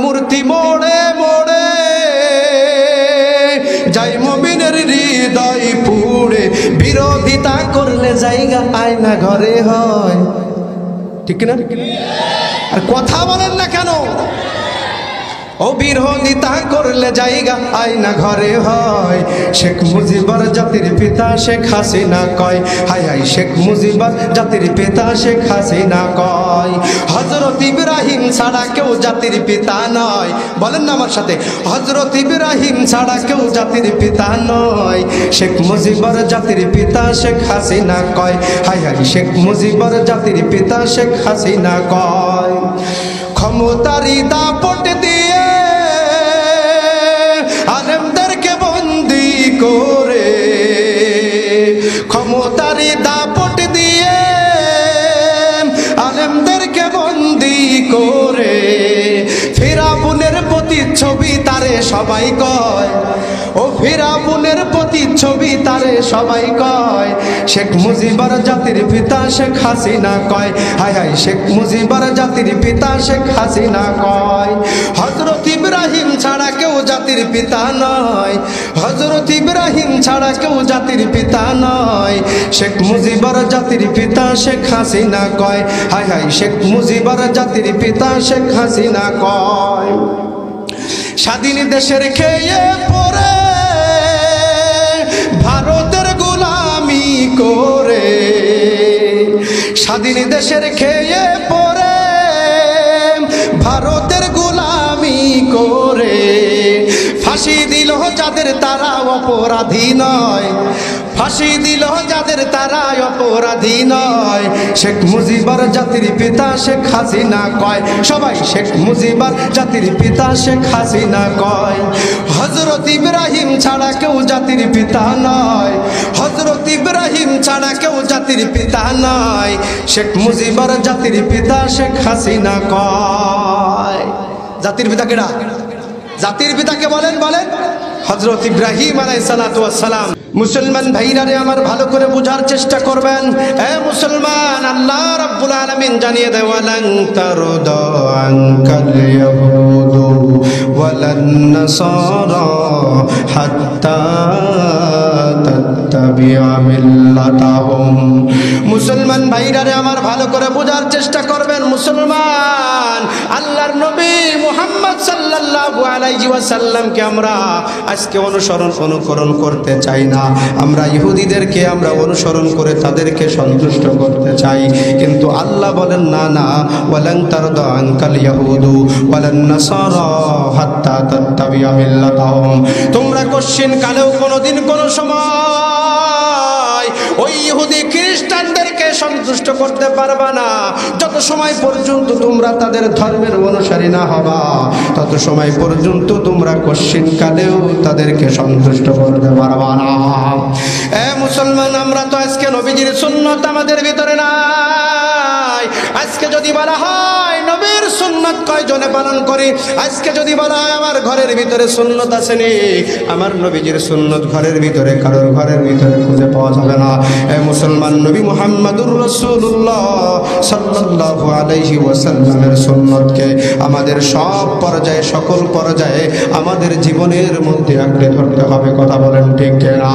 মূর্তি মোড়ে মোড়ে যাই মুমিনের হৃদয় পুড়ে, বিরোধিতা করলে জায়গা আয়না ঘরে হয়। ঠিক না? আর কথা বলেন না কেন? ও বিরোধিতা করলে জায়গা আয়না ঘরে হয়। শেখ মুজিবর জাতির পিতা শেখ হাসিনা কয়, হায় হায় শেখ মুজিবর জাতির পিতা শেখ হাসিনা কয়। হযরত ইব্রাহিম ছাড়া কেউ জাতির পিতা নয়। বলেন না আমার সাথে, হযরত ইব্রাহিম ছাড়া কেউ জাতির পিতা নয়। শেখ মুজিবর জাতির পিতা শেখ হাসিনা কয়, হায় হায় শেখ মুজিবর জাতির পিতা শেখ হাসিনা কয়। ক্ষমতারি দাপট দিয়ে আলেমদেরকে বন্দি করে, ক্ষমতারি দাপট দিয়ে আলেমদেরকে বন্দি করে, ফিরাউনের প্রতিচ্ছবি তারে সবাই কয়। ও ফিরাউনের প্রতিচ্ছবি তারে সবাই কয়। শেখ মুজিবর জাতির পিতা শেখ হাসিনা কয়, হায় হায় শেখ মুজিবর জাতির পিতা শেখ হাসিনা কয়। হযরত ইব্রাহিম ছাড়া কেউ জাতির পিতা নয়। হযরত ইব্রাহিম ছাড়া কেউ জাতির পিতা নয়। শেখ মুজিবর জাতির পিতা শেখ হাসিনা কয়, হায় হায় শেখ মুজিবর জাতির পিতা শেখ হাসিনা কয়। স্বাধীন দেশের খেয়ে পড়ে ভারতের গোলামি করে, স্বাধীন দেশের খেয়ে পড়ে ভারতের গোলামি করে, ফাঁসি দিল যাদের তারা অপরাধী নয়। ফাঁসি দিল যাদের তারা অপরাধী নয়। শেখ মুজিবর জাতির পিতা শেখ হাসিনা কয়, সবাই শেখ মুজিবর জাতির পিতা শেখ হাসিনা কয়। হযরত ইব্রাহিম ছাড়া কেউ জাতির পিতা নয়। হযরত ইব্রাহিম ছাড়া কেউ জাতির পিতা নয়। শেখ মুজিবর জাতির পিতা শেখ হাসিনা কয়। জাতির পিতা কেডা? জাতির পিতাকে বলেন, বলেন হযরত ইব্রাহিম আলাইহিস সালাতু ওয়াস সালাম। মুসলমান ভাইরারে আমার ভালো করে বোঝার চেষ্টা করবেন। এ মুসলমান, আল্লাহ রাব্বুল আলামিন জানিয়ে দেয়, ওয়ালান তারদা আনকাল ইয়াহুদু ওয়ালান নাসারা হাত্তা তাত্তাবিআ মিল্লাতাহুম। মুসলমান ভাইরারে আমার ভালো করে বোঝার চেষ্টা করবেন। মুসলমান, আল্লাহর নবী মুহাম্মদ সাল্লাল্লাহু আলাইহি ওয়াসাল্লামকে আমরা আজকে অনুকরণ করতে চাই না। আমরা ইহুদিদেরকে আমরা অনুসরণ করে তাদেরকে সন্তুষ্ট করতে চাই, কিন্তু আল্লাহ বলেন না না, ওয়ালান তারদা আনকাল ইয়াহুদু ওয়ালান নাসারা হাত্তা তাত্তাবিআ মিল্লাতাহুম। তোমরা কোশ্চিন কালেও কোনোদিন কোনো সময় ওই ইহুদি খ্রিস্টানদেরকে সন্তুষ্ট করতে পারবা না। যত সময় পর্যন্ত তোমরা তাদের ধর্মের অনুসারী না হবা, তত সময় পর্যন্ত তোমরা কোশ্চিন কালেও তাদেরকে সন্তুষ্ট করতে পারবা না। এ মুসলমান, আমরা তো আজকে নবীজির সুন্নাত আমাদের ভিতরে নাই। আজকে যদি বলা হয় নবীর সুন্নাত কয়জনে পালন করি, আজকে যদি বলা হয় আমার ঘরের ভিতরে সুন্নাত আছে নি, আমার নবীজির সুন্নাত ঘরের ভিতরে কারোর ঘরের ভিতরে খুঁজে পাওয়া যাবে না। এ মুসলমান, নবী মুহাম্মদুর রাসূলুল্লাহ সাল্লাল্লাহু আলাইহি ওয়াসাল্লামের সুন্নাতকে আমাদের সব পর্যায়ে, সকল পর্যায়ে আমাদের জীবনের মধ্যে আঁকড়ে ধরতে হবে। কথা বলেন ঠিক না?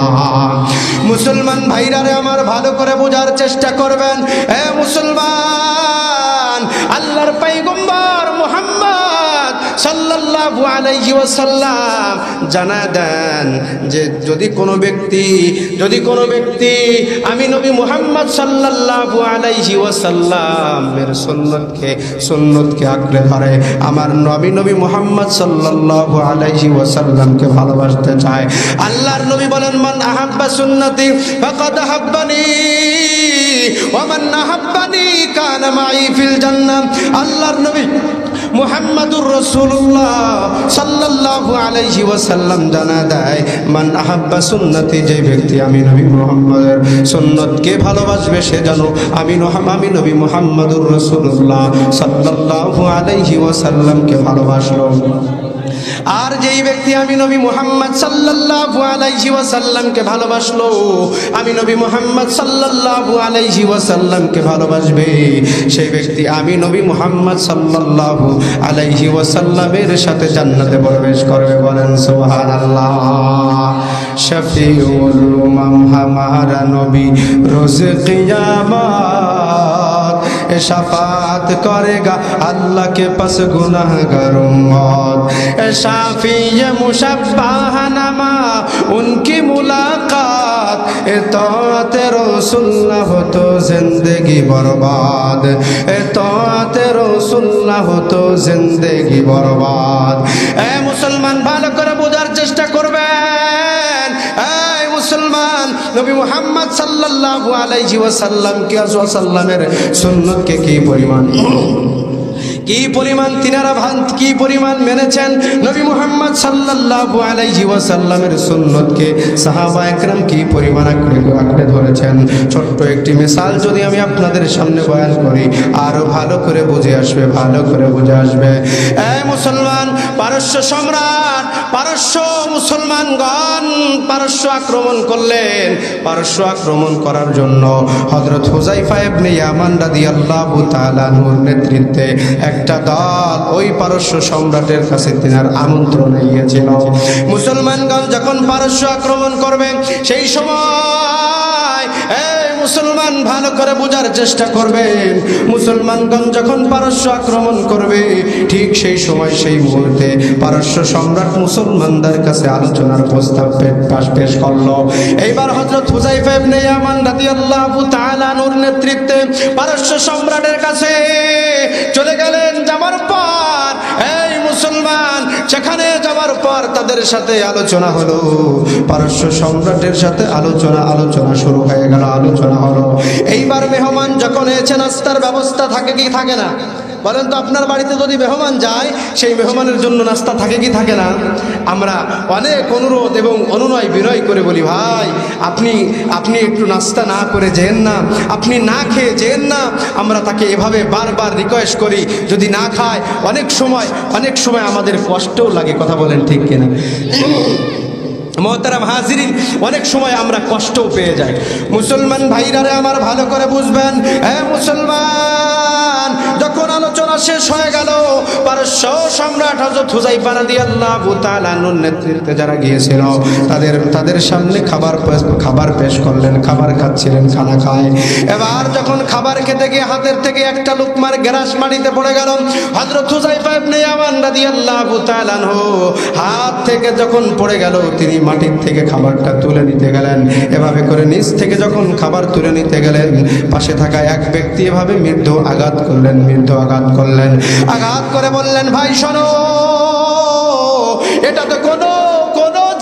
মুসলমান ভাইরারে আমার ভালো করে বোঝার চেষ্টা করবেন। এ মুসলমান, আল্লাহর পয়গম্বর মুহাম্মদ সাল্লাল্লাহু আলাইহি ওয়াসাল্লাম জানা দেন যে যদি কোনো ব্যক্তি আমি নবী মুহাম্মদ সাল্লাল্লাহু আলাইহি ওয়াসাল্লামের সুন্নতকে আঁকড়ে ধরে, আমার নবী মুহাম্মদ সাল্লাল্লাহু আলাইহি ওয়াসাল্লামকে ভালোবাসতে চায়, আল্লাহর নবী বলেন, মান আহাব্বা সুন্নতি ফাকাদ আহাব্বানি ওয়া মান আহাব্বানি কানা মাই ফিল জান্নাহ। আল্লাহর নবী মুহাম্মাদুর রাসূলুল্লাহ সাল্লাল্লাহু আলাইহি ওয়াসাল্লাম জানা দেয়, মান আহাব্বা সুন্নতি, যে ব্যক্তি আমি নবী মুহাম্মদের সুন্নতকে ভালোবাসবে সে জানো আমি নবী মুহাম্মাদুর রাসূলুল্লাহ সাল্লাল্লাহু আলাইহি ওয়াসাল্লামকে ভালোবাসলো। আর যেই ব্যক্তি আমি নবী মুহাম্মদ সাল্লাল্লাহু আলাইহি ওয়াসাল্লামকে ভালোবাসলো, আমি নবী মুহাম্মদ সাল্লাল্লাহু আলাইহি ওয়াসাল্লামকে ভালোবাসবে, সেই ব্যক্তি আমি নবী মুহাম্মদ সাল্লাল্লাহু আলাইহি ওয়াসাল্লামের সাথে জান্নাতে প্রবেশ করবে। বলেন সুবহানাল্লাহ। শফিউল উমাম হামারা নবী রোজ কিয়ামত शफात करेगा अल्लाह के पास गुनाहगार उम्मत। शाफी मुशब्बाह नमा उनकी मुलाकात, इताअत रसूल ना हो तो जिंदगी बर्बाद, इताअत रसूल ना हो तो जिंदगी बर्बाद। ए मुसलमान ভালো করে বোঝার চেষ্টা করবেন। এই মুসলমান, নবী মুহাম্মদ সাল্লাল্লাহু আলাইহি ওয়াসাল্লামের সুন্নতকে কি পরিমাণ তিনারা কি পরিমাণ মেনেছেন। নবী মুহাম্মদ সাল্লাল্লাহু আলাইহি ওয়াসাল্লামের সুন্নতকে সাহাবা একরাম কি পরিমাণ আঁকড়ে ধরেছেন। ছোট্ট একটি মিসাল যদি আমি আপনাদের সামনে বয়ান করি, আরো ভালো করে বুঝে আসবে, ভালো করে বুঝে আসবে। এই মুসলমান, পারস্য সম্রাট, পারস্য মুসলমানগণ পারস্য আক্রমণ করলেন। পারস্য আক্রমণ করার জন্য হযরত হুযায়ফা ইবনে ইয়ামান রাদিয়াল্লাহু তাআলা নূর নেতৃত্বে একটা দল ওই পারস্য সম্রাটের কাছে তিনার আমন্ত্রণ গিয়েছিল। মুসলমানগণ যখন পারস্য আক্রমণ করবে, সেই সময় মুসলমান ভালো করে বোঝার চেষ্টা করবেন। মুসলমানগণ যখন পারস্য আক্রমণ করবে, ঠিক সেই সময় সেই মুহূর্তে পারস্য সম্রাট মুসলমানদের কাছে আলোচনার প্রস্তাব পেশ করলো। এইবার হযরত হুযায়ফা ইবনে ইয়ামান রাদিয়াল্লাহু তাআলা নূর নেতৃত্বে পারস্য সম্রাটের কাছে চলে গেলেন। যাওয়ার পর এই মুসলমান সেখানে যাওয়ার পর তাদের সাথে আলোচনা হলো। পারস্য সম্রাটের সাথে আলোচনা শুরু হয়ে গেল, আলোচনা হলো। এইবার মেহমান যখন এসে নাস্তার ব্যবস্থা থাকে কি থাকে না? বলেন তো, আপনার বাড়িতে যদি মেহমান যায়, সেই মেহমানের জন্য নাস্তা থাকে কি থাকে না? আমরা অনেক অনুরোধ এবং অনুনয় বিনয় করে বলি, ভাই আপনি একটু নাস্তা না করে যেন না, আপনি না খেয়ে যেন না। আমরা তাকে এভাবে বারবার রিকোয়েস্ট করি, যদি না খায় অনেক সময় আমাদের কষ্টও লাগে। কথা বলেন ঠিক কিনা? মোহতারাম হাজিরিন, অনেক সময় আমরা কষ্টও পেয়ে যাই। মুসলমান ভাইরারে আমার ভালো করে বুঝবেন। মুসলমান যখন আলোচনা শেষ হয়ে গেল, পারস্য সম্রাট হযরত হুযায়ফা রাদিয়াল্লাহু তাআলা আনহুর নেতৃত্বে যারা গিয়েছিল তাদের সামনে খাবার পেশ করলেন। খাবার খাচ্ছিলেন, খানা খায়। এবার যখন খাবার খেতে গিয়ে হাতের থেকে একটা লুকমার গ্রাস মাটিতে পড়ে গেল, হযরত হুযায়ফা ইবনে ইয়ামান রাদিয়াল্লাহু তাআলা আনহু হাত থেকে যখন পড়ে গেল, তিনি মাটির থেকে খাবারটা তুলে নিতে গেলেন। এভাবে করে নিচ থেকে যখন খাবার তুলে নিতে গেলেন, পাশে থাকা এক ব্যক্তি এভাবে মৃদু আঘাত করলেন। আঘাত করে বললেন, ভাই শোনো, এটা তো কোনো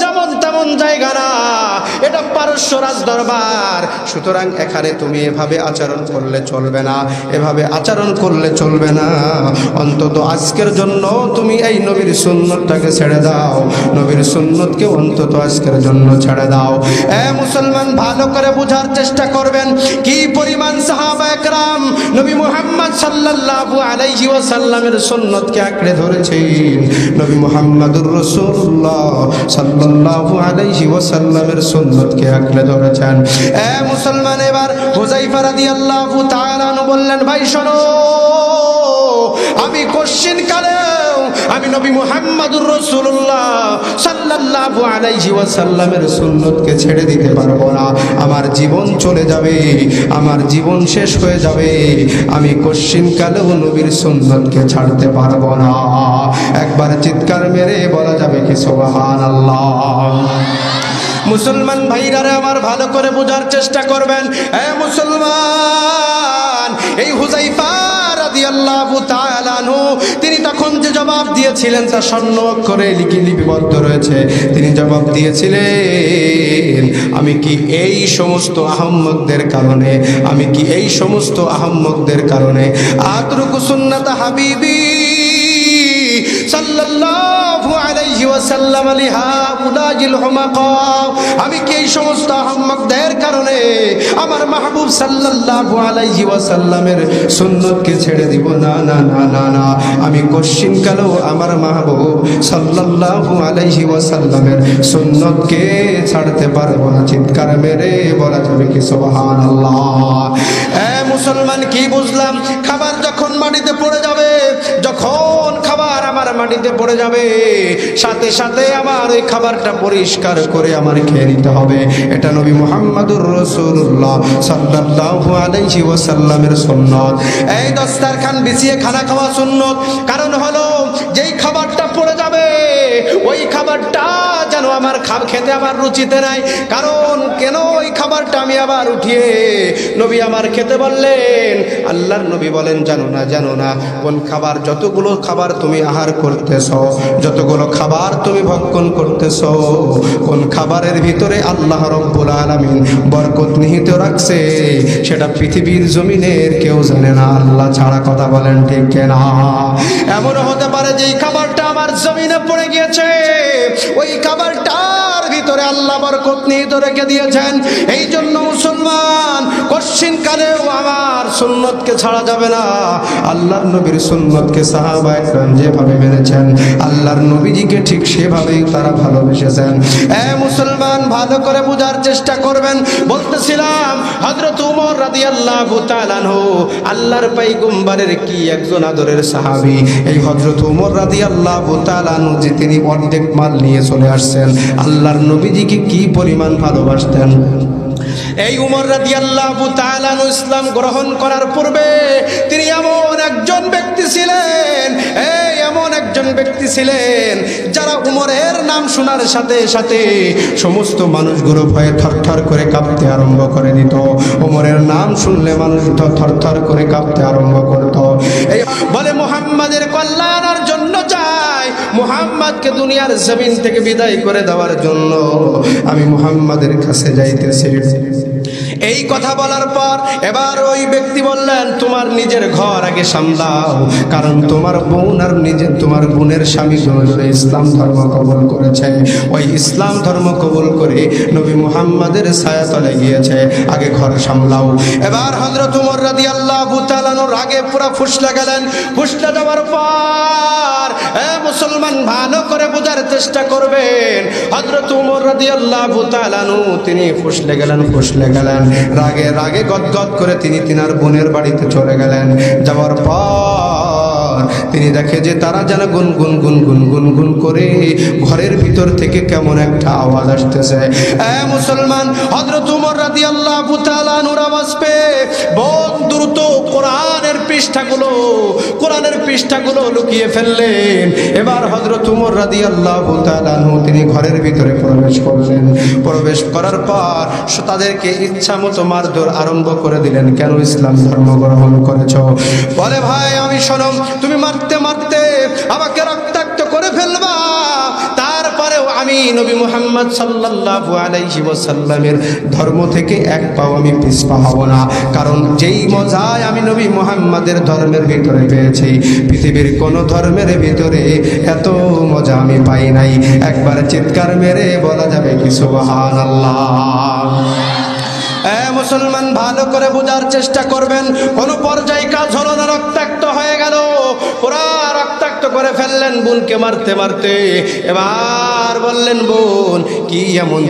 যেমন তেমন জায়গা না, এটা পারস্য রাজ দরবার। সুতরাং এখানে তুমি এভাবে আচরণ করলে চলবে না, এভাবে আচরণ করলে চলবে না। অন্তত আজকের জন্য তুমি এই নবীর সুন্নতটাকে ছেড়ে দাও, নবীর সুন্নতকে অন্তত আজকের জন্য ছেড়ে দাও। মুসলমান ভালো করে বোঝার চেষ্টা করবেন কি পরিমাণ সাহাবা একরাম নবী মুহাম্মদ সাল্লাল্লাহু আলাইহি ওয়াসাল্লামের সুন্নতকে আঁকড়ে ধরেছেন। নবী মুহাম্মদুর রাসূলুল্লাহ সাল্লাল্লাহু আলাইহি ওয়াসাল্লামের সুন্নতকে আঁকড়ে ধরেছেন। মুসলমান, এবার হুযায়ফা রাদিয়াল্লাহু তাআলা আনহু বললেন, ভাই শোনো, আমি কোশ্চিন কালেও আমি নবী মুহাম্মদুর রাসূলুল্লাহ সাল্লাল্লাহু আলাইহি ওয়াসাল্লামের সুন্নতকে ছেড়ে দিতে পারবো না। আমার জীবন চলে যাবে, আমার জীবন শেষ হয়ে যাবে, আমি কোশ্চিন কালেও নবীর সুন্নতকে ছাড়তে পারবো না। একবার চিৎকার মেরে বলা যাবে কি সুবহানাল্লাহ? মুসলমান ভাইরারে আমার ভালো করে বোঝার চেষ্টা করবেন। মুসলমান, এই হুযায়ফা রাদিয়াল্লাহু তাআলা আনহু তিনি তখন যে জবাব দিয়েছিলেন তা স্বর্ণ অক্ষরে লিপিবদ্ধ রয়েছে। তিনি জবাব দিয়েছিলেন, আমি কি এই সমস্ত আহম্মকদের কারণে আতরুকু সুন্নাত হাবিবি সাল্লাল্লাহু আলাইহি ওয়াসাল্লাম লিহাউলাইল হুমাকা, আমি কি এই সমস্ত আহম্মকদের কারণে আমার মাহবুব সাল্লাল্লাহু আলাইহি ওয়াসাল্লামের সুন্নতকে ছেড়ে দিব? না না না না না, আমি কোশ্চিন কালেও আমার মাহবুব সাল্লাল্লাহু আলাইহি ওয়াসাল্লামের সুন্নতকে ছাড়তে পারবো না। চিৎকার মেরে বলা যাবে কি সুবহানাল্লাহ? মুসলমান, কি বুঝলাম? খাবার যখন মাটিতে পড়ে যাবে, যখন খাবার আমার মাটিতে পড়ে যাবে, সাথে সাথে আমার ওই খাবারটা পরিষ্কার করে আমার খেয়ে নিতে হবে। এটা নবী মুহাম্মদুর রাসূলুল্লাহ সাল্লাল্লাহু আলাইহি ওয়াসাল্লামের সুন্নাত। এই দস্তারখান বিছিয়ে খানা খাওয়া সুন্নত। কারণ হলো যেই খাবারটা পড়ে যাবে ওই খাবারটা যেন আমার খেতে আমার রুচিতে নাই। কারণ কেন ওই খাবারটা আমি আবার উঠিয়ে নবী আমার খেতে বললেন? আল্লাহর নবী বলেন, জানো না, জানো না কোন খাবার, যতগুলো খাবার তুমি আহার করতেছ, যতগুলো খাবার তুমি ভক্ষণ করতেছ, কোন খাবারের ভিতরে আল্লাহ রব্বুল আলামিন বরকত নিহিত রাখছে সেটা পৃথিবীর জমিনের কেউ জানে না, আল্লাহ ছাড়া। কথা বলেন ঠিক কিনা? এমন হতে পারে যেই খাবারটা আমার জমিনে পড়ে গিয়েছে ওই খাবারটার ভিতরে আল্লাহ বরকত নিহিত রেখে দিয়েছেন। এই জন্য মুসলমান, কোশ্চিন কালেও আমার সুন্নতকে ছাড়া যাবে না। আল্লাহর নবীর সুন্নতকে সাহাবায়ে কেরাম যেভাবে মেনেছেন, আল্লাহর নবীজিকে ঠিক সেভাবেই তারা ভালোবেসেছেন। মুসলমান, ভালো করে বোঝার চেষ্টা করবেন। বলতেছিলাম হযরত ওমর রাদিয়াল্লাহু তাআলা আনহু আল্লাহর পয়গম্বরের কি একজন আদরের সাহাবী। এই হযরত ওমর রাদিয়াল্লাহু তাআলা আনহু যে তিনি অর্ধেক মাল নিয়ে চলে আসছেন, আল্লাহর নবীজিকে কি পরিমাণ ভালোবাসতেন। এই উমর রাদিয়াল্লাহু তাআলা আনহু ইসলাম গ্রহণ করার পূর্বে তিনি এমন একজন ব্যক্তি ছিলেন, এমন একজন ব্যক্তি ছিলেন যারা উমরের নাম শোনার সাথে সাথে সমস্ত মানুষগুলো ভয়ে থরথর করে কাঁপতে আরম্ভ করে দিত। উমরের নাম শুনলে মানুষ থরথর করে কাঁপতে আরম্ভ করত। এই বলে মুহাম্মাদের কল্যাণের জন্য চাই, মুহাম্মাদকে দুনিয়ার জমিন থেকে বিদায় করে দেওয়ার জন্য আমি মুহাম্মাদের কাছে যাইতেছি। এই কথা বলার পর এবার ওই ব্যক্তি বললেন, তোমার নিজের ঘর আগে সামলাও, কারণ তোমার বোন আর তোমার বোনের স্বামী দুজনে ইসলাম ধর্ম কবুল করেছে। ওই ইসলাম ধর্ম কবুল করে নবী মুহাম্মাদের ছায়াতলে গিয়েছে, আগে ঘর সামলাও। এবার হযরত ওমর রাদিয়াল্লাহু তাআলা আনহুর আগে পুরো ফুসলে গেলেন। ফুসলে যাওয়ার পর মুসলমান, ভালো করে বোঝার চেষ্টা করবেন। হযরত ওমর রাদিয়াল্লাহু তাআলা আনহু তিনি ফুসলে গেলেন, রাগে রাগে গদগদ করে তিনি তিনার বোনের বাড়িতে চলে গেলেন। যাওয়ার পর তিনি দেখে যে তারা যেন গুনগুন গুনগুন গুনগুন করে ঘরের ভিতর থেকে কেমন একটা আওয়াজ আসতেছে। মুসলমান, হযরত ওমর রাদিয়াল্লাহু তাআলা আনহুর আওয়াজ পেয়ে বোন দ্রুত কোরআনের পৃষ্ঠাগুলো লুকিয়ে ফেললেন। এবার হযরত ওমর রাদিয়াল্লাহু তাআলা আনহু তিনি ঘরের ভিতরে প্রবেশ করলেন। প্রবেশ করার পর তাদেরকে ইচ্ছা মতো মারধর আরম্ভ করে দিলেন। কেন ইসলাম ধর্ম গ্রহণ করেছ? বলে, ভাই আমি শোনো, তুমি মারতে মারতে আমাকে রক্তাক্ত করে ফেলবা, তারপরেও আমি নবী মুহাম্মদ সাল্লাল্লাহু আলাইহি ওয়াসাল্লামের ধর্ম থেকে এক পাও আমি পিছপা হব না। কারণ যেই মজায় আমি নবী মুহাম্মাদের ধর্মের ভিতরে পেয়েছি, পৃথিবীর কোন ধর্মের ভিতরে এত মজা আমি পাই নাই। একবারে চিৎকার মেরে বলা যাবে কি সুবহানাল্লাহ? মুসলমান, ভালো করে বোঝার চেষ্টা করবেন। কোন পর্যায়ে কাজ হলো না, রক্তাক্ত হয়ে গেল, পুরা রক্তাক্ত করে ফেললেন বোনকে মারতে মারতে। এবার বললেন, বোন কি এমন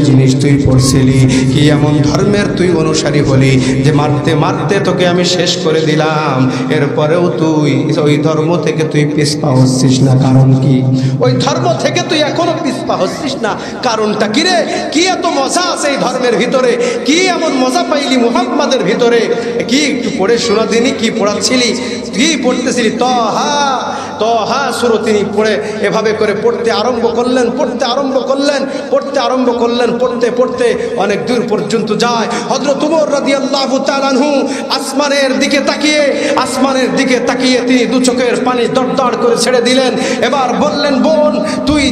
জিনিস তুই পড়ছিলি, কি এমন ধর্মের তুই অনুসারী হলি যে মারতে মারতে তোকে আমি শেষ করে দিলাম, এরপরেও তুই ওই ধর্ম থেকে তুই পিছপা হচ্ছিস না? কারণ কি? ওই ধর্ম থেকে তুই এখনো পিছপা হচ্ছিস না, কারণটা কি রে? কি এত মজা আছে এই ধর্মের ভিতরে? কি এমন মজা পাইলি মুহাম্মাদের ভিতরে? কি একটু পড়ে শোনা দিনি, কি পড়াচ্ছিলি, কি পড়তেছিলি? তহা সূরা তিনি পড়ে এভাবে করে পড়তে আরম্ভ করলেন। পড়তে পড়তে অনেক দূর পর্যন্ত যায়। হযরত ওমর রাদিয়াল্লাহু তাআলা আনহু আসমানের দিকে তাকিয়ে তিনি দু চোখের পানি দড়দড় করে ছেড়ে দিলেন। এবার বললেন, বোন তুই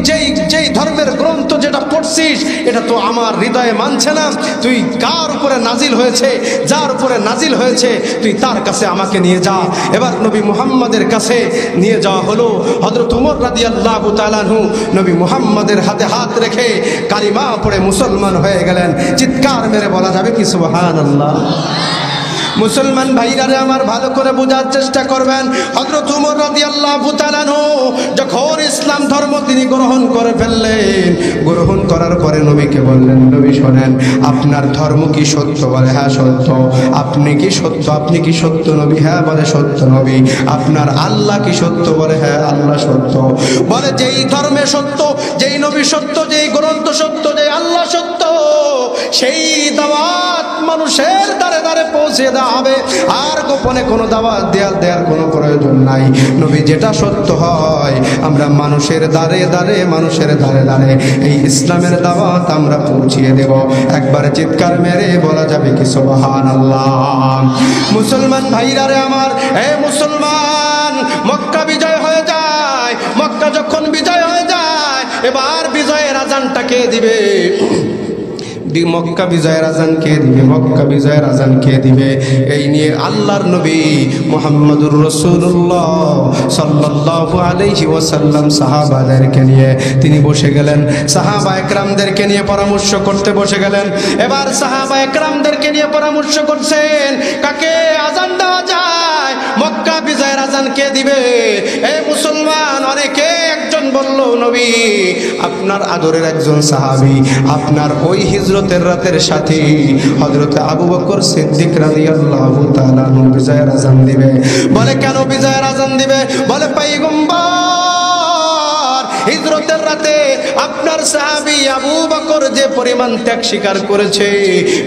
যেই ধর্মের গ্রন্থ যেটা পড়ছিস এটা তো আমার হৃদয়ে মানছে না। তুই কার উপরে নাজিল হয়েছে, যার উপরে নাজিল হয়েছে তুই তার কাছে আমাকে নিয়ে যা। এবার নবী মুহাম্মাদের কাছে নিয়ে যাওয়া হলো। হযরত ওমর রাদিয়াল্লাহু তাআলা আনহু নবী মুহাম্মদের হাতে হাত রেখে কালিমা পড়ে মুসলমান হয়ে গেলেন। চিৎকার মেরে বলা যাবে কি সুবহানাল্লাহ? মুসলমান ভাইরা আমার ভালো করে বোঝার চেষ্টা করবেন। হযরত ওমর রাদিয়াল্লাহু তাআলা আনহু যখন ইসলাম ধর্ম তিনি গ্রহণ করে ফেললেন, গ্রহণ করার পরে নবীকে বললেন, নবী শোনেন, আপনার ধর্ম কি সত্য? বলে হ্যাঁ সত্য। আপনি কি সত্য? আপনি কি সত্য নবী? হ্যাঁ বলে সত্য নবী। আপনার আল্লাহ কি সত্য? বলে হ্যাঁ আল্লাহ সত্য। বলে যেই ধর্মে সত্য, যেই নবী সত্য, যেই গ্রন্থ সত্য, যেই আল্লাহ সত্য, সেই দাওয়াত মানুষের দ্বারে দ্বারে পৌঁছে দেওয়া হবে। আর গোপনে কোনো দাওয়াত দেওয়ার কোনো প্রয়োজন নাই। নবী যেটা সত্য হয়, আমরা মানুষের দ্বারে দ্বারে, মানুষের দ্বারে দ্বারে এই ইসলামের দাওয়াত আমরা পৌঁছিয়ে দেব। একবার চিৎকার মেরে বলা যাবে কি সুবহানাল্লাহ? মুসলমান ভাইরা রে আমার, এ মুসলমান, মক্কা বিজয় হয়ে যায়। মক্কা যখন বিজয় হয়ে যায়, এবার বিজয়ের আজানটা কে দিবে? মক্কা বিজয়ের আজান কে দিবে? মক্কা বিজয়ের আজান কে দিবে? এই নিয়ে আল্লাহর নবী মুহাম্মদুর রাসূলুল্লাহ সাল্লাল্লাহু আলাইহি ওয়াসাল্লাম সাহাবাদেরকে নিয়ে তিনি বসে গেলেন। সাহাবা একরামদেরকে নিয়ে পরামর্শ করতে বসে গেলেন। এবার সাহাবা একরামদেরকে নিয়ে পরামর্শ করছেন, কাকে আজান দেওয়া যায়? মক্কা বিজয়ের আজান কে দিবে? এই মুসলমান অনেকে একজন বলল, নবী আপনার আদরের একজন সাহাবী, আপনার ওই হিজরতের রাতের সাথী হযরত আবু বকর সিদ্দিক রাদিয়াল্লাহু তাআলা আনহু বিজয়ের আজান দিবে। বলে কেন বিজয়ের আজান দিবে? বলে পয়গম্বর হিজরতের রাতে আপনার সাহাবী আবু বকর যে পরিমাণ ত্যাগ স্বীকার করেছে,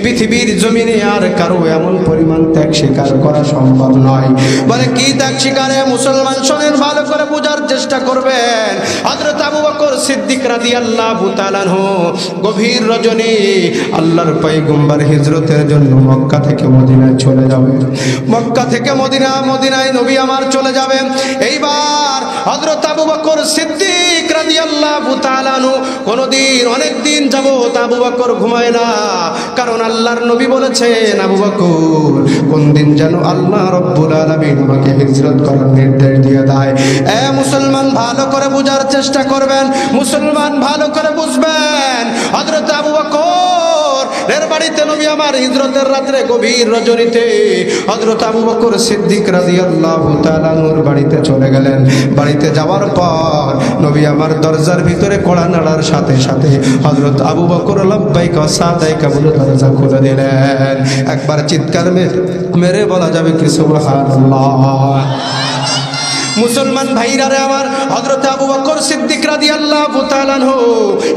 পৃথিবীর জমিনে আর কারো এমন পরিমাণ ত্যাগ স্বীকার করা সম্ভব নয়। বলে কি ত্যাগ স্বীকারে? মুসলমান শোনেন, ভালো করে বোঝার চেষ্টা করবেন। হযরত আবু বকর সিদ্দিক রাদিয়াল্লাহু তাআলা আনহু গভীর রজনী আল্লাহর পয়গম্বর হিজরতের জন্য মক্কা থেকে মদিনায় চলে যাবে। মক্কা থেকে মদিনায় নবী আমার চলে যাবেন। এইবার হযরত আবু বকর সিদ্দিক রাদিয়াল্লাহু তাআলা আনহু কোনদিন অনেক দিন যাবত আবু বকর ঘুমায় না। কারণ আল্লাহর নবী বলেছেন, আবু বকর কোন দিন যেন আল্লাহ রাব্বুল আলামিন আমাকে হিজরত করার নির্দেশ দিয়ে দেয়। এ মুসলমান ভালো করে বোঝার চেষ্টা করবেন, মুসলমান ভালো করে বুঝবেন। হযরত আবু বকর এর বাড়িতে নবী আমার হিজরতের রাতে গভীর রজনীতে হযরত আবু বকর সিদ্দিক রাদিয়াল্লাহু তাআলা নূর বাড়িতে চলে গেলেন। বাড়িতে যাওয়ার পর নবী আমার দরজার ভিতরে কড়া নাড়ার সাথে সাথে হযরত আবু বকর লাব্বাইকা সাদাইকা বলে দরজা খুলে দিলেন। একবার চিৎকার মেরে বলা যাবে কি সুবহানাল্লাহ? মুসলমান ভাইরা রে আমার, হযরত আবু বকর সিদ্দিক রাদিয়াল্লাহু তাআলা আনহু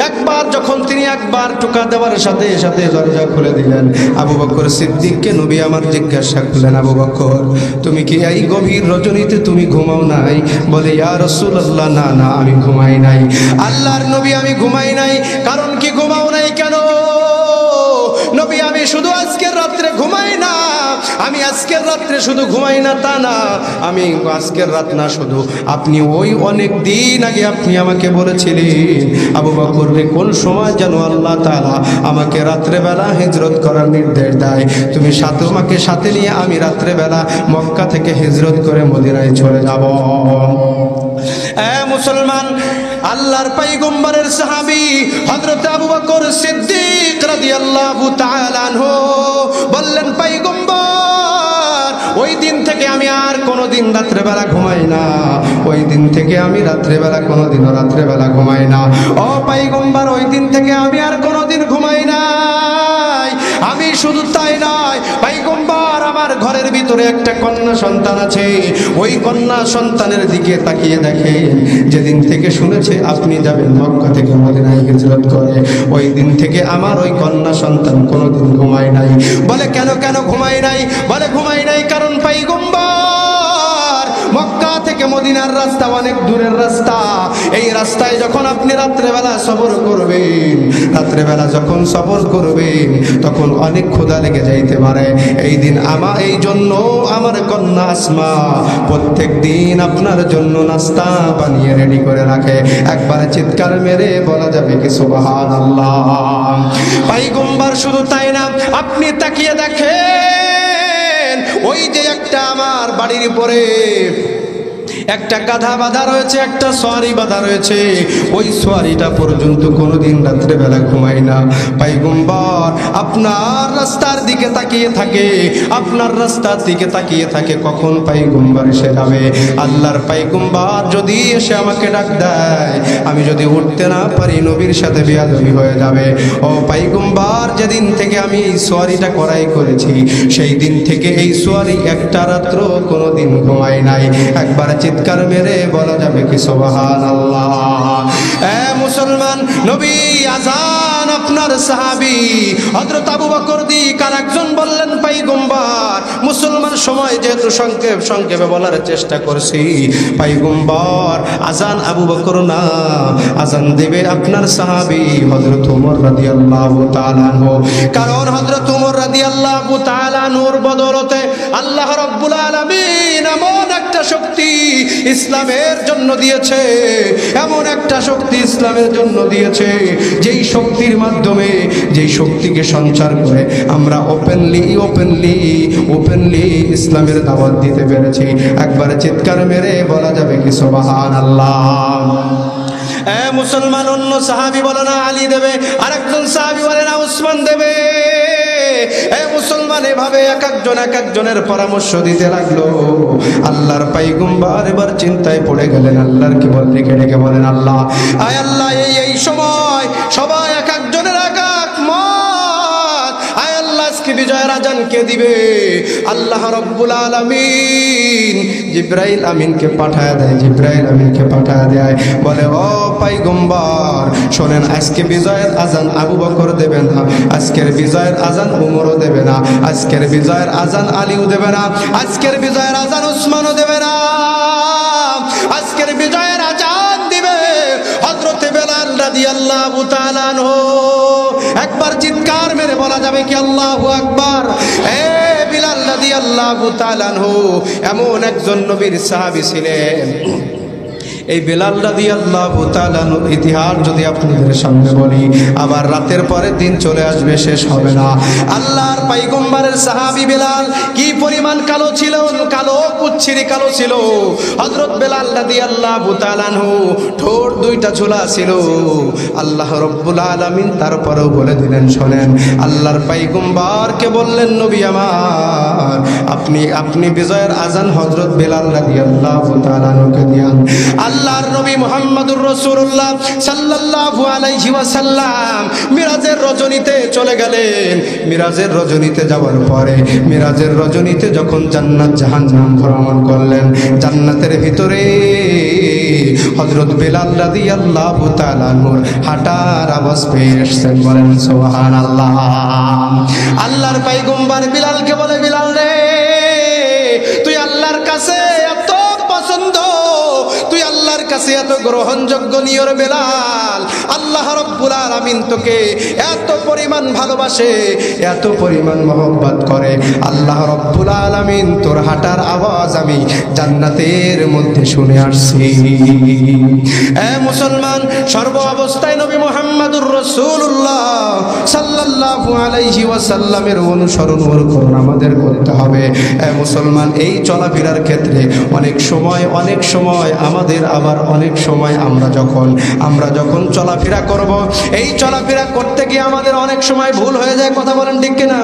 একবার যখন তিনি একবার টোকা দেওয়ার সাথে সাথে দরজা খুলে দিলেন। আবু বকর সিদ্দিককে নবী আমার জিজ্ঞাসা করলেন, আবু বকর তুমি কি এই গভীর রজনীতে তুমি ঘুমাও নাই? বলে ইয়া রাসূলুল্লাহ, না না আমি ঘুমাই নাই। আল্লাহর নবী আমি ঘুমাই নাই। কারণ কি ঘুমাও নাই কেন? নবী আমি শুধু আজকের রাত্রে ঘুমাই না, আমি আজকের রাত্রে শুধু ঘুমাই না তা না, আমি আজকের রাত না শুধু, আপনি ওই অনেক দিন আগে আপনি আমাকে বলেছিলেন আবু বকর রে কোন সময় যেন আল্লাহ তাআলা আমাকে রাত্রেবেলা হিজরত করার নির্দেশ দেয়, তুমি আমাকে সাথে নিয়ে আমি রাত্রেবেলা মক্কা থেকে হিজরত করে মদিনায় চলে যাব। এ মুসলমান, আল্লাহর পয়গম্বরের সাহাবী হযরত আবু বকর সিদ্দিক রাদিয়াল্লাহু তাআলা আনহু বললেন, পয়গম্বর ওই দিন থেকে আমি আর কোনোদিন রাত্রেবেলা ঘুমাই না। ওই দিন থেকে আমি রাত্রেবেলা কোনোদিনও রাত্রেবেলা ঘুমাই না। ও পয়গম্বর ওই দিন থেকে আমি আর কোনোদিন ঘুমাই নাই। আমি শুধু তাই নয় পয়গম্বর, আমার ঘরের ভিতরে একটা কন্যা সন্তান আছে। ওই কন্যা সন্তানের দিকে তাকিয়ে দেখেন, যেদিন থেকে শুনেছে আপনি যাবেন মক্কা থেকে মদিনায় হিজরত করে, ওই দিন থেকে আমার ওই কন্যা সন্তান কোনোদিন ঘুমায় নাই। বলে কেন ঘুমাই নাই? বলে ঘুমাই নাই কারণ পয়গম্বর মক্কা থেকে মদিনার রাস্তা অনেক দূরের রাস্তা। এই রাস্তায় যখন আপনি রাত্রেবেলা সফর করবেন, রাত্রেবেলা যখন সফর করবেন তখন অনেক ক্ষুধা লেগে যাইতে পারে। এই জন্য আমার কন্যা আসমা প্রত্যেক দিন আপনার জন্য নাস্তা বানিয়ে রেডি করে রাখে। একবার চিৎকার মেরে বলা যাবে কি সুবহানাল্লাহ? পয়গম্বর শুধু তাই না, আপনি তাকিয়ে দেখেন ওই যে একটা আমার বাড়ির উপরে একটা গাধা বাঁধা রয়েছে, একটা সোয়ারি বাঁধা রয়েছে, ওই সোয়ারিটা পর্যন্ত কোনোদিন রাত্রেবেলা ঘুমায় না। পয়গম্বর আপনার রাস্তার দিকে তাকিয়ে থাকে, আপনার রাস্তার দিকে তাকিয়ে থাকে, কখন পয়গম্বর এসে যাবে। আল্লাহর পয়গম্বর যদি এসে আমাকে ডাক দেয়, আমি যদি উঠতে না পারি নবীর সাথে বেয়াদবি হয়ে যাবে। ও পয়গম্বর, যেদিন থেকে আমি এই সোয়ারিটা করাই করেছি, সেই দিন থেকে এই সোয়ারি একটা রাত্র কোনোদিন ঘুমায় নাই। একবার চিৎকার মেরে বলা যাবে কি সুবহানাল্লাহ। এ মুসলমান, নবী আজান আপনার সাহাবী হযরত আবু বকর দিকার একজন বললেন, পয়গম্বর মুসলমান সময় যেহেতু সংক্ষেপে বলার চেষ্টা করছি, পয়গম্বর আজান আবু বকর না, আজান দেবে আপনার সাহাবী হযরত ওমর রাদিয়াল্লাহু তাআলা আনহু। কারণ হযরত ওমর রাদিয়াল্লাহু তাআলা আনহুর বদৌলতে আল্লাহ রাব্বুল আলামিন এমন একটা শক্তি ইসলামের জন্য দিয়েছে, এমন একটা শক্তি ইসলামের জন্য দিয়েছে, যেই শক্তির মাধ্যমে, যেই শক্তিকে সঞ্চার করে আমরা ওপেনলি ইসলামের দাওয়াত দিতে পেরেছি। একবার চিৎকার মেরে বলা যাবে কি সুবহানাল্লাহ। এ মুসলমান, অন্য সাহাবী বলে না আলী দেবে, আরেকজন সাহাবী বলে না উসমান দেবে। এ মুসলমান, এভাবে এক একজনের পরামর্শ দিতে লাগলো। আল্লাহর পয়গম্বর এবার চিন্তায় পড়ে গেলেন, আল্লাহর কি বল ডেকে বলেন, আল্লাহ আয় আল্লাহ, এই সময় সবাই এক একজনের এক এক মত, আয় আল্লাহ আজকে বিজয়ের আজান কে দিবে? আল্লাহ রাব্বুল আলামিন জিবরাইল আমিনকে পাঠায় দেয়, বলে ও পয়গম্বর শোনেন, আজকে বিজয়ের আজান আবু বকর দেবে না, আজকের বিজয়ের আজান উমরও দেবে না, আজকের বিজয়ের আজান আলীও দেবে না, আজকের বিজয়ের আজান উসমানও দেবে না, আজকের বিজয়ের আজান দিবে হযরত বেলাল রাদিয়াল্লাহু তাআলা আনহু। একবার চিৎকার মেরে বলা যাবে কি আল্লাহু আকবার। এ বিলাল রাদিয়াল্লাহু তাআলা আনহু এমন একজন নবীর সাহাবী ছিলেন। এই বেলাল রাদিয়াল্লাহু তাআলা ইতিহাস যদি আপনাদের সামনে বলি, আবার রাতের পরে দিন চলে আসবে, শেষ হবে না। আল্লাহর পয়গম্বরের সাহাবী বেলাল কি পরিমাণ কালো ছিল, কুচ্ছিরি কালো ছিল। হযরত বেলাল রাদিয়াল্লাহু তাআলা আনহু ঠোঁট দুইটা ঝোলা ছিল। আল্লাহ রাব্বুল আলামিন তারপরেও বলে দিলেন, শোনেন, আল্লাহর পয়গম্বরকে বললেন, নবী আমার, আপনি বিজয়ের আজান হযরত বেলাল রাদিয়াল্লাহু তাআলা আনহুকে দিয়ান। আল্লাহর নবী মুহাম্মদুর রাসূলুল্লাহ সাল্লাল্লাহু আলাইহি ওয়াসাল্লাম মিরাজের রজনীতে চলে গেলেন। মিরাজের রজনীতে যাওয়ার পরে, মিরাজের রজনীতে যখন জান্নাত জাহান্নাম ভ্রমণ করলেন, জান্নাতের ভিতরে হযরত বেলাল রাদিয়াল্লাহু তাআলা আনহুর হাঁটার আওয়াজ পেয়ে এসেছেন। বলেন সুবহানাল্লাহ। আল্লাহর পয়গম্বর বিলালকে বলে, বিলাল রে, তুই আল্লাহর কাছে এত পছন্দ, তুই আল্লাহর কাছে এত গ্রহণযোগ্য নিয়র বেলাল, আল্লাহ রাব্বুল আলামিন তোকে এত পরিমাণ ভালোবাসে, এত পরিমাণ মহব্বত করে, আল্লাহ রাব্বুল আলামিন তোর হাঁটার আওয়াজ আমি জান্নাতের মধ্যে শুনে আসছি। এ মুসলমান, সর্ব অবস্থায় নবী মুহাম্মদুর রাসূলুল্লাহ সাল্লাল্লাহু আলাইহি ওয়াসাল্লামের অনুসরণ আমাদের করতে হবে। এ মুসলমান, এই চলাফেরার ক্ষেত্রে অনেক সময় আমাদের, আবার অনেক সময় আমরা যখন চলাফেরা করব, এই চলাফেরা করতে গিয়ে আমাদের অনেক সময় ভুল হয়ে যায়। কথা বলেন ঠিক কিনা?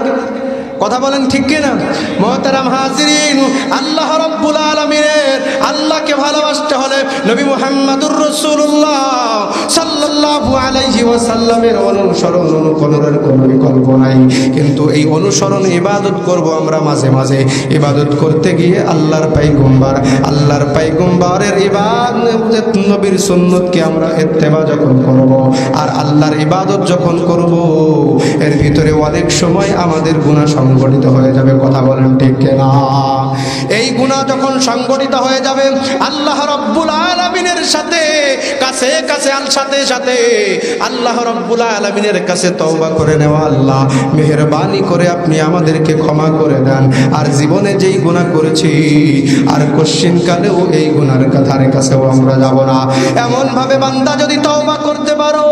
কথা বলেন ঠিক কিনা? মুহতারাম হাজিরিন, আল্লাহ রাব্বুল আলামিনের, আল্লাহকে ভালোবাসতে হলে নবী মুহাম্মদুর রাসূলুল্লাহ সাল্লাল্লাহু আলাইহি ওয়াসাল্লামের অনুকরণের কোনো বিকল্প নাই। কিন্তু এই অনুসরণ, ইবাদত করব আমরা মাঝে মাঝে, ইবাদত করতে গিয়ে আল্লাহর পয়গম্বরের ইবাদত, নবীর সুন্নতকে আমরা ইত্তেবা যখন করব, আর আল্লাহর ইবাদত যখন করব, এর ভিতরে অনেক সময় আমাদের গুনাহ সংগঠিত হয়ে যাবে। কথা বলেন ঠিক কিনা? এই গুনাহ যখন সংগঠিত হয়ে যাবে, আল্লাহ রাব্বুল আলামিনের সাথে সাথে আল্লাহ রাব্বুল আলামিনের কাছে তওবা করে নেওয়া, আল্লাহ মেহেরবানি করে আপনি আমাদেরকে ক্ষমা করে দেন, আর জীবনে যেই গুনাহ করেছি আর কশ্চিনকালেও এই গুনার ধারে কাছেও আমরা যাব না। এমন ভাবে বান্দা যদি তওবা করতে পারো,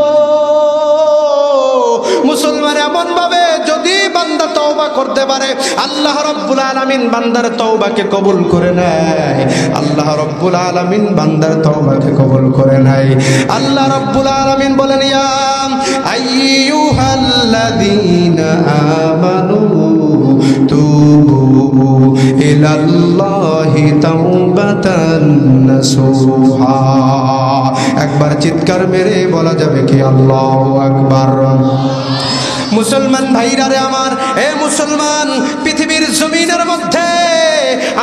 মুসলমান, এমন ভাবে যদি বান্দা তওবা করতে পারে, আল্লাহ রাব্বুল আলামিন বান্দার তওবাকে কবুল করে নেয়। আল্লাহ রাব্বুল আলামিন বান্দার তওবাকে কবুল করে নেয়। আল্লাহ রাব্বুল আলামিন বলেন, ইয়া আইয়ুহাল্লাযীনা আমানু তুবু ইলাল্লাহি তাওবাতান নাসুহা। একবার চিৎকার মেরে বলা যাবে কি আল্লাহু আকবার। মুসলমান ভাইরা রে আমার, এ মুসলমান, পৃথিবীর জমিনের মধ্যে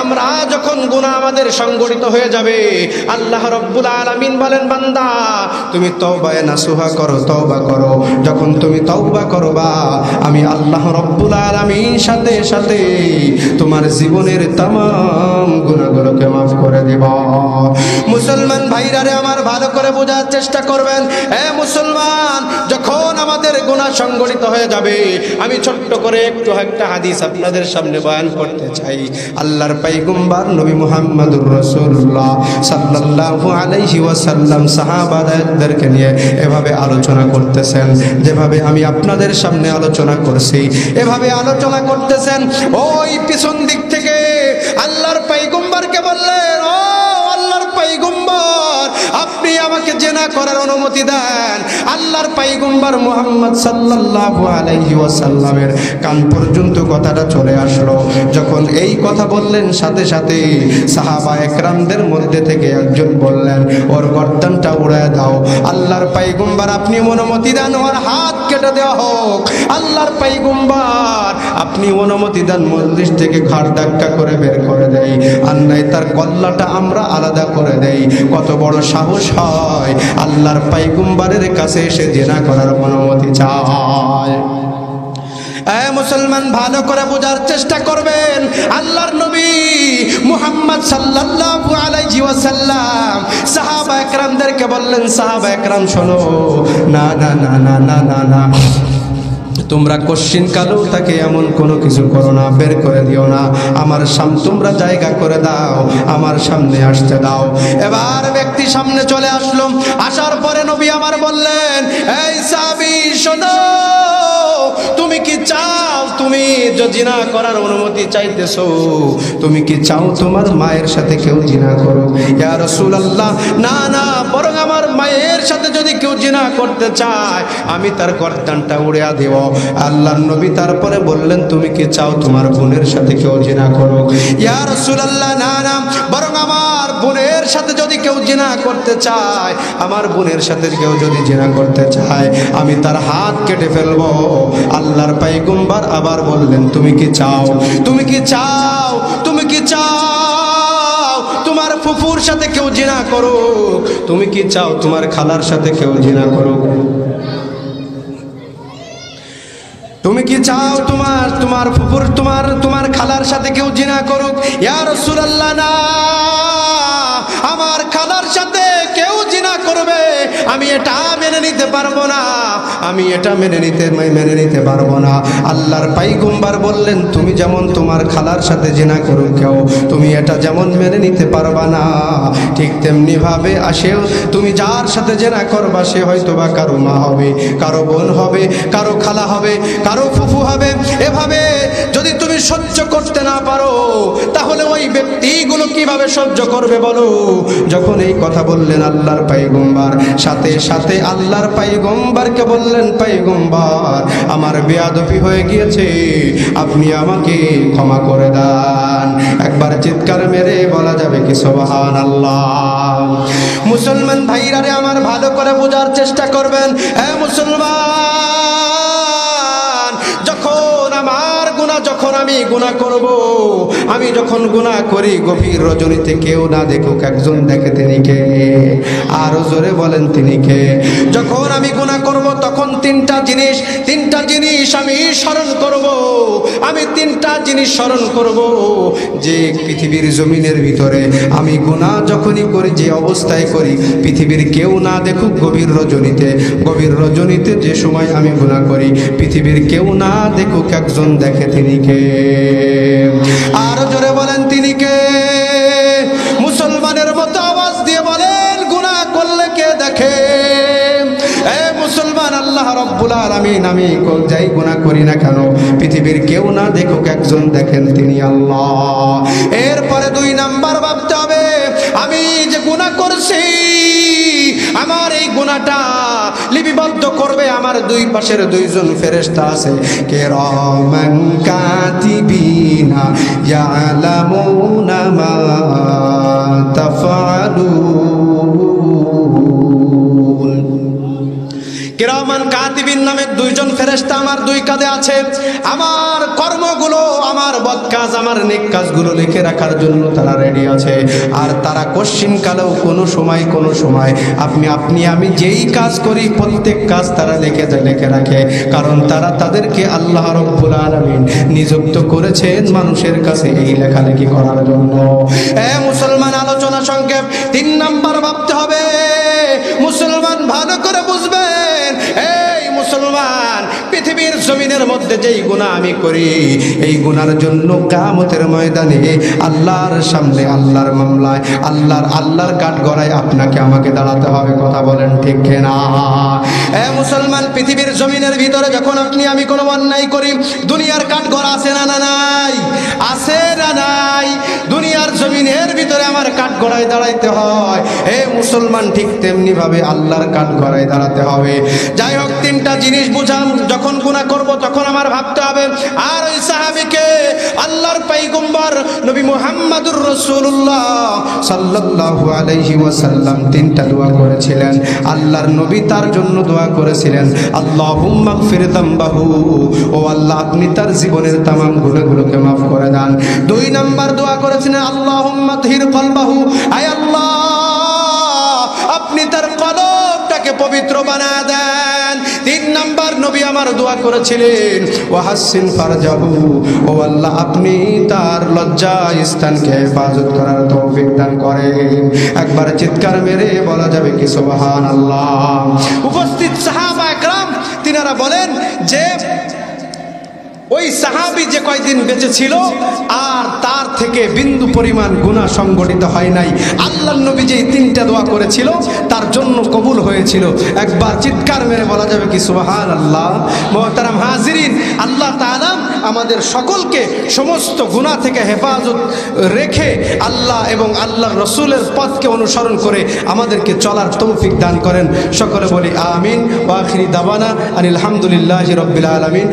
আমরা যখন গুনাহ আমাদের সংগঠিত হয়ে যাবে, আল্লাহ রাব্বুল আলামিন বলেন, বান্দা তুমি তওবায়ে নাসুহা করো, তওবা করো। যখন তুমি তওবা করবা, আমি আল্লাহ রাব্বুল আলামিন সাথে সাথে তোমার জীবনের तमाम গুনাহগুলোকে মাফ করে দেব। মুসলমান ভাইরা রে আমার, ভালো করে বোঝার চেষ্টা করবেন। এ মুসলমান, যখন আমাদের গুনাহ সংগঠিত হয়ে যাবে, আমি ছোট্ট করে একটা হাদিস আপনাদের সামনে বয়ান করতে চাই। আল্লাহর পয়গম্বর নবী মুহাম্মদুর রাসূলুল্লাহ সাল্লাল্লাহু আলাইহি ওয়াসাল্লাম সাহাবাদেরকে নিয়ে এভাবে আলোচনা করতেছেন, যেভাবে আমি আপনাদের সামনে আলোচনা করছি এভাবে আলোচনা করতেছেন। ওই পিছন দিক থেকে আল্লাহর পয়গম্বরকে বললেন, ও আল্লাহর পয়গম্বর, আপনি আমাকে জিনা করার অনুমতি দেন। আল্লাহর পয়গম্বর মুহাম্মদ সাল্লাল্লাহু আলাইহি ওয়াসাল্লামের কান পর্যন্ত কথাটা চলে আসলো। যখন এই কথা বললেন, সাথে সাথে সাহাবা একরামদের মধ্যে থেকে একজন বললেন, ওর গর্দানটা উড়ায় দাও। আল্লাহর পয়গম্বর, আপনি অনুমতি দেন, ওর হাত কেটে দেওয়া হোক। আল্লাহর পয়গম্বর, আপনি অনুমতি দেন, মজলিস থেকে ঘাড় ধাক্কা করে বের করে দেই, আর নাই তার কল্লাটা আমরা আলাদা করে দেই। কত বড় সাহস হয় আল্লাহর পয়গম্বরের কাছে এসে জিনা করার অনুমতি চায়। এ মুসলমান, ভালো করে বোঝার চেষ্টা করবেন। আল্লাহর নবী মুহাম্মদ সাল্লাল্লাহু আলাইহি ওয়াসাল্লাম সাহাবা একরামদেরকে বললেন, সাহাবা একরাম শোনো, না না না না না না না, তোমরা কোশ্চিন কালো তাকে এমন কোনো কিছু করো না, বের করে দিও না, আমার সামনে তোমরা জায়গা করে দাও, আমার সামনে আসতে দাও। এবার ব্যক্তি সামনে চলে আসলো। আসার পরে নবী আমার বললেন, এই সাহাবী শোনো, তুমি কি চাও, তুমি যে জিনা করার অনুমতি চাইতেছো, তুমি কি চাও তোমার মায়ের সাথে কেউ জিনা করো? ইয়া রাসূলুল্লাহ, না না, বরং আমার মায়ের সাথে যদি কেউ জিনা করতে চায়, আমি তার গর্দানটা উড়িয়ে দেব। আল্লাহর নবী তারপরে বললেন, তুমি কি চাও তোমার বোনের সাথে কেউ জিনা করো? ইয়া রাসূলুল্লাহ, না না, বরং আমার বোনের সাথে যদি কেউ জিনা করতে চায়, আমার বোনের সাথে কেউ যদি জিনা করতে চায়, আমি তার হাত কেটে ফেলবো। আল্লাহর পয়গম্বর আবার বললেন, তুমি কি চাও, তুমি কি চাও, তুমি কি চাও তোমার ফুফুর সাথে কেউ জিনা করুক? তুমি কি চাও তোমার খালার সাথে কেউ জিনা করুক? তুমি কি চাও তোমার তোমার ফুফুর তোমার খালার সাথে কেউ জিনা করুক? ইয়া রাসূলুল্লাহ, না, আমার খালার সাথে কেউ জিনা করবে, আমি এটা মেনে নিতে পারবো না, আমি এটা মেনে নিতে পারবো না। আল্লাহর পয়গম্বর বললেন, তুমি যেমন তোমার খালার সাথে জিনা করুক কেউ, তুমি এটা যেমন মেনে নিতে পারবা না, ঠিক তেমনি ভাবে আসেও তুমি যার সাথে জিনা করবা, সে হয়তো বা কারো মা হবে, কারো বোন হবে, কারো খালা হবে, কারো ফুফু হবে। এভাবে যদি তুমি সহ্য করতে না পারো, তাহলে ওই ব্যক্তিগুলো কিভাবে সহ্য করবে বলো? যখন এই কথা বললেন আল্লাহর পয়গম্বর, সাথে সাথে আল্লাহর পয়গম্বরকে বললেন, পয়গম্বর, আমার বেয়াদবি হয়ে গিয়েছে, আপনি আমাকে ক্ষমা করে দেন। একবার চিৎকার মেরে বলা যাবে কি সুবহানাল্লাহ। মুসলমান ভাইরা রে আমার, ভালো করে বোঝার চেষ্টা করবেন। এ মুসলমান, যখন আমার গুনাহ, যখন আমি গুনাহ করব, আমি যখন গুনাহ করি, গভীর রজনীতে কেউ না দেখুক, একজন দেখে, তিনি কে? আরো জোরে বলেন, তিনি কে? যখন আমি গুনাহ করব, তখন তিনটা জিনিস আমি স্মরণ করব। আমি তিনটা জিনিস স্মরণ করব, যে পৃথিবীর জমিনের ভিতরে আমি গুনাহ যখনই করি, যে অবস্থায় করি, পৃথিবীর কেউ না দেখুক, গভীর রজনীতে যে সময় আমি গুনাহ করি, পৃথিবীর কেউ না দেখুক, একজন দেখে, তিনি কে? আরো জোরে বলেন, তিনি কে? মুসলমানের মতো আওয়াজ দিয়ে বলেন, গুনাহ করলে কে দেখে? এ মুসলমান, আল্লাহ আল্লাহ রব্বুল আলামিন আমি যাই গুনাহ করি না কেন পৃথিবীর কেউ না দেখুক, একজন দেখেন, তিনি আল্লাহ। এরপরে 2 নাম্বার ভাবতে হবে, আমি যে গুনাহ করছি আমার এই গুনাহটা লিপিবদ্ধ করবে আমার 2 পাশের 2 জন ফেরেশতা আছে, কিরামান কাতিবিনা ইয়ালামুনা মা তাফআলুন। কিরামান কাতিবিন নামে 2 জন ফেরেশতা আমার 2 কাঁধে আছে। আমার কর্মগুলো, আমার বদ কাজ, আমার নেক কাজগুলো লিখে রাখার জন্য তারা রেডি আছে। আর তারা কোশ্চিন কালেও কোনো সময় আপনি আমি যেই কাজ করি প্রত্যেক কাজ তারা লিখে রাখে, কারণ তারা তাদেরকে আল্লাহ রাব্বুল আলামিন নিযুক্ত করেছেন মানুষের কাছে এই লেখালেখি করার জন্য। মুসলমান, আলোচনা সংক্ষেপ। 3 নাম্বার ভাবতে হবে, মুসলমান ভালো করে বুঝবেন, এই মুসলমান পৃথিবীর জমিনের মধ্যে যেই গুনাহ আমি করি এই গুনার জন্য কিয়ামতের ময়দানে আল্লাহর সামনে, আল্লাহর মামলায়, আল্লাহর কাঠগড়ায় আপনাকে আমাকে দাঁড়াতে হবে। কথা বলেন ঠিক কিনা? মুসলমান, পৃথিবীর জমিনের ভিতরে যখন আপনি আমি কোনো অন্যায় করি দুনিয়ার কাঠগড়া আছে না নাই? আছে না নাই? দুনিয়ার জমিনের ভিতরে আমার কাঠগড়ায় দাঁড়াইতে হয়। মুসলমান, ঠিক তেমনি ভাবে আল্লাহর কাঠগড়ায় দাঁড়াতে হবে। যাই হোক, 3টা জিনিস বুঝাম, যখন গুনাহ করব তখন আমার ভাবতে হবে। আর ওই সাহাবীকে আল্লাহর পয়গম্বর নবী মুহাম্মদুর রাসূলুল্লাহ সাল্লাল্লাহু আলাইহি ওয়াসাল্লাম 3টা দোয়া করেছিলেন। আল্লাহর নবী তার জন্য দোয়া করেছিলেন, আল্লাহুম্মা গফির যামবাহু, ও আল্লাহ আপনি তার জীবনের तमाम গুনাহগুলোকে maaf করে দেন। 2 নাম্বার দোয়া করেছিলেন, আল্লাহুম্মা তাহির কলবাহু, আয় আল্লাহ আপনি তার কলবটাকে পবিত্র বানায় দেন। 3 নাম্বার নবী আমার দোয়া করেছিলেন, ওয়াহাসিন ফারজাহু, ও আল্লাহ আপনি তার লজ্জা স্থানকে হেফাজত করার তৌফিক দান করেন। একবার চিৎকার মেরে বলা যাবে কি সুবহানাল্লাহ? উপস্থিত সাহাবা একরাম তিনারা বলেন যে ওই সাহাবী যে কয়দিন বেঁচে ছিল আর তার থেকে বিন্দু পরিমাণ গুনাহ সংগঠিত হয় নাই। আল্লাহর নবী যে 3টা দোয়া করেছিল তার জন্য কবুল হয়েছিল। একবার চিৎকার মেরে বলা যাবে কি সুবহানাল্লাহ? মুহতারাম হাজিরিন, আল্লাহ তাআলা আমাদের সকলকে সমস্ত গুনাহ থেকে হেফাজত রেখে আল্লাহ এবং আল্লাহর রাসূলের পথকে অনুসরণ করে আমাদেরকে চলার তৌফিক দান করেন। সকলে বলি আমিন। ওয়া আখিরি দাওয়ানা আনিল হামদুলিল্লাহি রাব্বিল আলামিন।